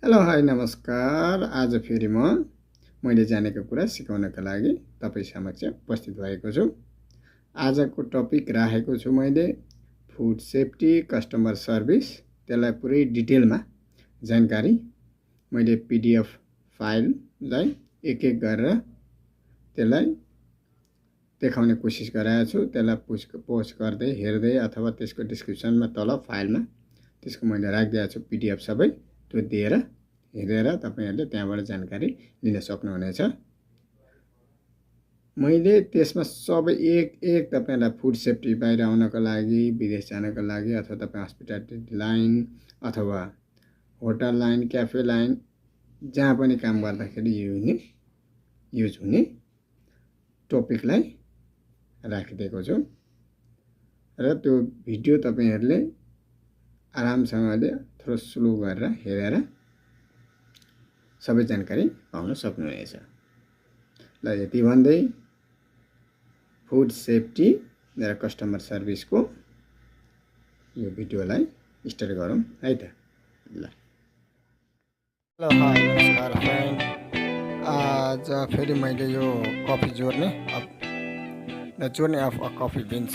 Hello hi नमस्कार। आज फेरि मैले जानेको कुरा सिकाउनका लागि तपाईँ समक्ष उपस्थित भएको छु। आजको टपिक राखेको छु मैले फुड सेफ्टी कस्टमर सर्भिस। त्यसलाई पुरै डिटेलमा जानकारी मैले पीडीएफ फाइललाई एक एक गरेर त्यसलाई देखाउने कोसिस गरेको छु। त्यसलाई पोस्ट गर्दै हेर्दै अथवा त्यसको डिस्क्रिप्सनमा तल फाइलमा त्यसको मैले राखिदिएको छु पीडीएफ सबै। त्यो दिएर हेरेर तपाईहरुले त्यहाँबाट जानकारी लिन सक्नुहुनेछ। मैले त्यसमा सबै एक तपाईलाई फुड सेफ्टी बाहिर आउनको लागि, विदेश जानको लागि अथवा तपाई हस्पिटालिटी लाइन अथवा होटल लाइन, क्याफे लाइन जहाँ पनि काम गर्दाखेरि युज हुने टपिकलाई राखिदिएको छु र त्यो भिडियो तपाईहरुले आरामसँगले थोरै स्लो गरेर हेरेर सबै जानकारी पाउन सक्नुहुनेछ। ल यति भन्दै फुड सेफ्टी र कस्टमर सर्भिसको यो भिडियोलाई स्टार्ट गरौँ है त। ल हेलो हाई नमस्कार फ्रेन्ड। आज फेरि मैले यो coffee journey of a coffee beans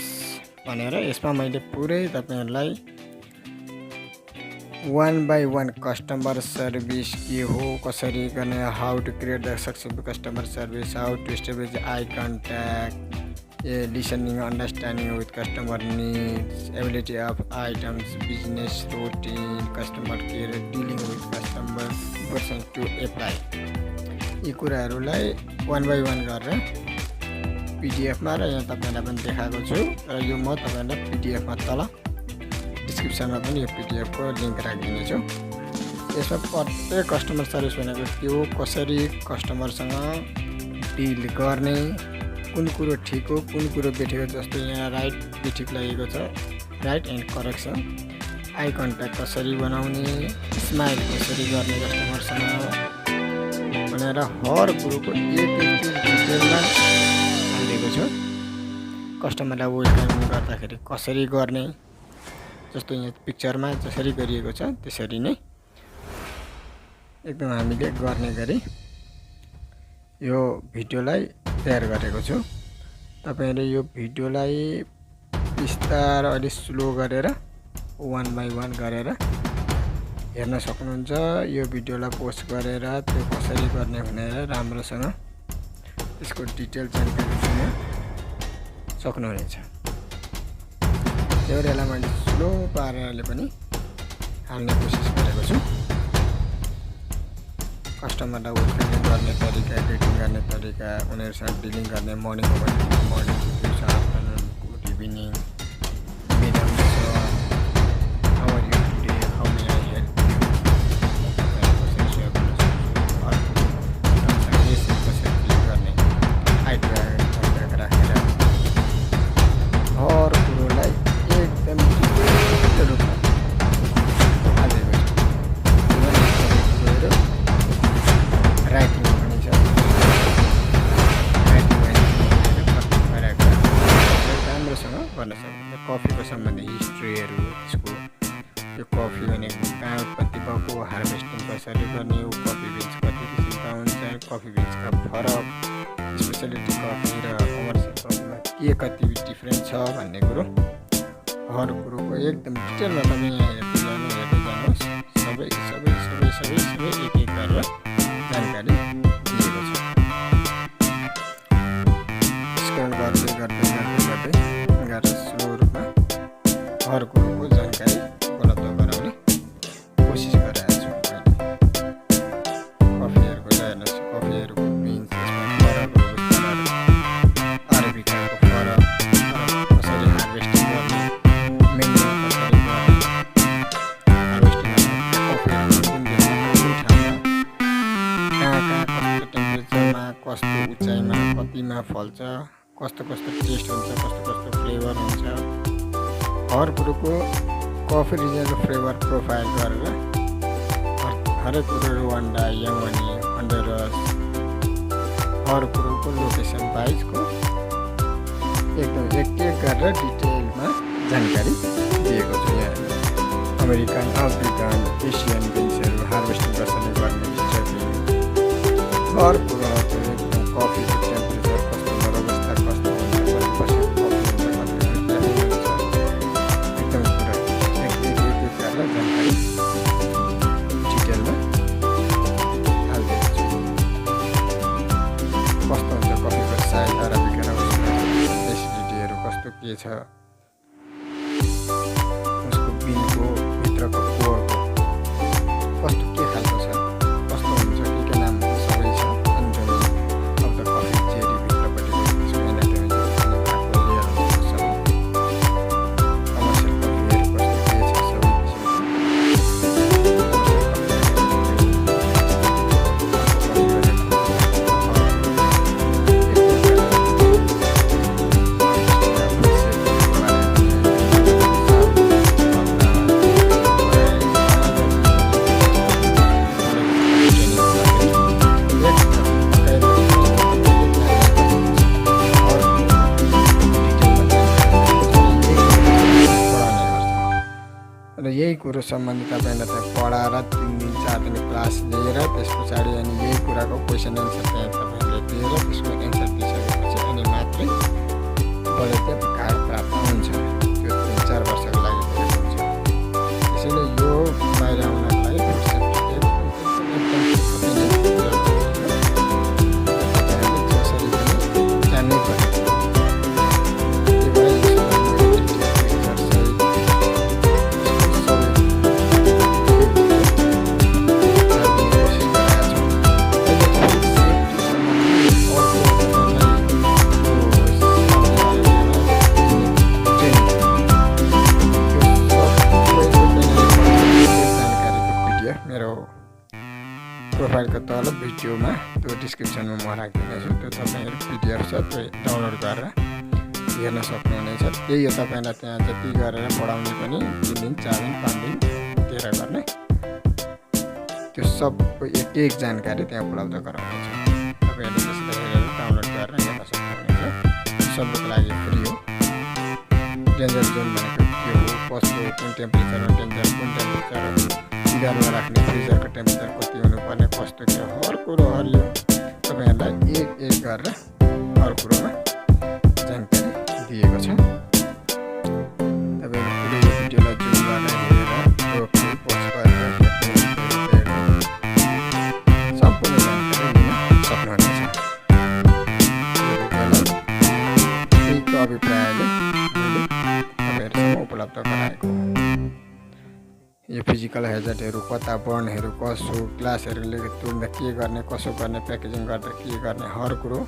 भनेर यसमा मैले पुरै तपाईहरुलाई 1 by 1 कस्टमर सर्भिस के हो, कसरी गर्ने, how to create the successful customer service, how to establish eye contact, listening, understanding with customer needs, ability of items, business routine, customer care, dealing with customer person to apply, यी कुराहरूलाई 1 by 1 गरेर पीडीएफमा र यहाँ तपाईहरुलाई पनि देखाएको छु र यो म तपाईहरुलाई पीडीएफमा तल डिस्क्रिप्सनमा पनि यो पीडीएफ को लिंक राखिदिनेछु। यसमा प्रत्येक कस्टमर सर्भिस भनेको के हो, कसरी कस्टमरसँग डिल गर्ने, कुन कुरो ठीक हो, कुन कुरो बेठिक, जस्तो यहाँ राइट बेठिक लागेको छ, right and correction, I contact कसरी बनाउने, स्माइल कसरी गर्ने कस्टमरसँग भनेर हर कुरोको एक डिटेलमा हालिदिएको छु। कस्टमरलाई वेलकम गर्दाखेरि कसरी गर्ने, जस्तो यहाँ पिक्चरमा जसरी गरिएको छ त्यसरी नै एकदम हामीले गर्ने गरी यो भिडियोलाई तयार गरेको छु। तपाईहरुले यो भिडियोलाई बिस्तारै अलि स्लो गरेर 1 by 1 गरेर हेर्न सक्नुहुन्छ। यो भिडियोलाई पोस्ट गरेर त्यो कसरी गर्ने भनेर राम्रोसँग त्यसको डिटेल जानकारी दिन सक्नुहुनेछ। त्यसैले मैले स्लो पाराले पनि हाल्ने कोसिस गरेको छु। कस्टमरलाई वेलकम गर्ने तरिका, ग्रिटिङ गर्ने तरिका, उनीहरुसँग डिलिङ गर्ने, morning afternoon, good evening, madam sir, how are you today, how may I help you, कसरी गर्ने, आइडिया राखेर हर कुरोलाई एकदम डिटेल रूपमा हालेको छु। राइटिङमा पनि छ, राम्रोसँग गर्न सक्नुहुन्छ। कफीको सम्बन्धी हिस्ट्रीहरू, त्यसको यो कफी भनेको कहाँ उत्पत्ति भएको, हार्भेस्टिङ कसरी गर्ने, कफी बिन्स कति किसिमका हुन्छ, कफी बिन्सका फरक, स्पेसलिटी कफी र कमर्सियल कफीमा के कति डिफ्रेन्ट छ भन्ने कुरो हर कुरोको एकदम डिटेलमा पनि यहाँ हेर्दै जानुहोस्। सबै एक एक गरेर जानकारी दिएको छ। स्क्रोल गर्दै गरेर स्लो रूपमा हर कुरोको जानकारी उपलब्ध गराउने कोसिस गरिरहेको छु। कफीहरूको हेर्नुहोस्, कफीहरूको बिन्स, अरेबिकाको फरक, कसरी हार्भेस्टिङ गर्ने, मेन्यु कसरी गर्ने, हार्भेस्टिङ कफीहरू कुन ठाउँमा, कहाँ कस्तो टेम्परेचरमा, कस्तो उचाइमा, कतिमा फल्छ, कस्तो टेस्ट हुन्छ, कस्तो फ्लेभर हुन्छ, हर कुरोको कफी रिजनको फ्लेभर प्रोफाइल गरेर हरेक कुरो रुवान्डा, यमनी, हन्डुरस, हर कुरोको लोकेसन वाइजको एकदम एक गरेर डिटेलमा जानकारी दिएको छु। यहाँ अमेरिकन, अफ्रिकन, एसियन बिन्सहरू हार्भेस्टिङ गर्छ हर कुरा चाहिँ एकदम कफीको टेम्परेचर कस्तो अवस्था कस्तो हुन्छ, कति पर्सेन्ट कफी हुन्छ, कति पर्सेन्ट क्याफे हुन्छ, एकदम कुरा एक गरेर जानकारी डिटेलमा हालिदिएको छु। कस्तो हुन्छ कफीको साइज, अराबिका र एसिडिटीहरू कस्तो के छ, उसको बिनको भित्रको कोरको कस्तो के खालको छ, कस्तो हुन्छ, के नाम सबै छ। अनि तपाईँ अब त कफी चेरी भित्रपट्टि त्यसको एनाटोमी सबै कमर्सियल कफीहरू कस्तो के छ सबै र यही कुरो सम्बन्धी तपाईँलाई त्यहाँ पढाएर 3 दिन 4 दिन क्लास लिएर त्यस पछाडि अनि यही कुराको क्वेसन एन्सर त्यहाँ तपाईँले दिएर त्यसको एन्सर दिइसकेपछि अनि मात्रै बढेको कार्ड प्राप्त हुन्छ। त्यो 3-4 वर्षको लागि गरेको हुन्छ। त्यसैले यो बाहिर आउनको लागि जसरी पनि जानै पर्यो। प्रोफाइलको तल भिडियोमा त्यो डिस्क्रिप्सनमा म राखिदिनेछु। त्यो तपाईँहरू पिडिएफ छ, त्यो डाउनलोड गरेर हेर्न सक्नुहुनेछ। त्यही हो तपाईँलाई त्यहाँ जति गरेर पढाउने पनि 3 दिन 4 दिन 5 दिन दिएर गर्ने त्यो सबको एक जानकारी त्यहाँ उपलब्ध गराउनेछ। तपाईँहरूले त्यसलाई हेरेर डाउनलोड गरेर हेर्न सक्नुहुनेछ। सबैको लागि फ्री हो। डेन्जर जोन भनेको के हो, कस्तो, कुन टेम्परेचरमा डेन्जर, कुन टेम्परेचर फ्रिजरमा राख्ने, फ्रिजरको टेम्परेचर कति हुनुपर्ने, कस्तो के हर कुरो हरियो तपाईँहरूलाई एक गरेर हर कुरोमा जानकारी दिएको छ। तपाईँले पुरै भिडियोलाई जुम गरेर हेरेर रोक्नु पोस्ट गरेर सम्पूर्ण जानकारी लिन सक्नुहुनेछ। त्यहीको अभिप्रायले मैले तपाईँहरूसँग उपलब्ध गराएको हो। यो फिजिकल हेजर्टहरू कता बर्नहरू कसो, ग्लासहरूले तुर्दा के गर्ने, कसो गर्ने, प्याकेजिङ गर्दा के गर्ने, हर कुरो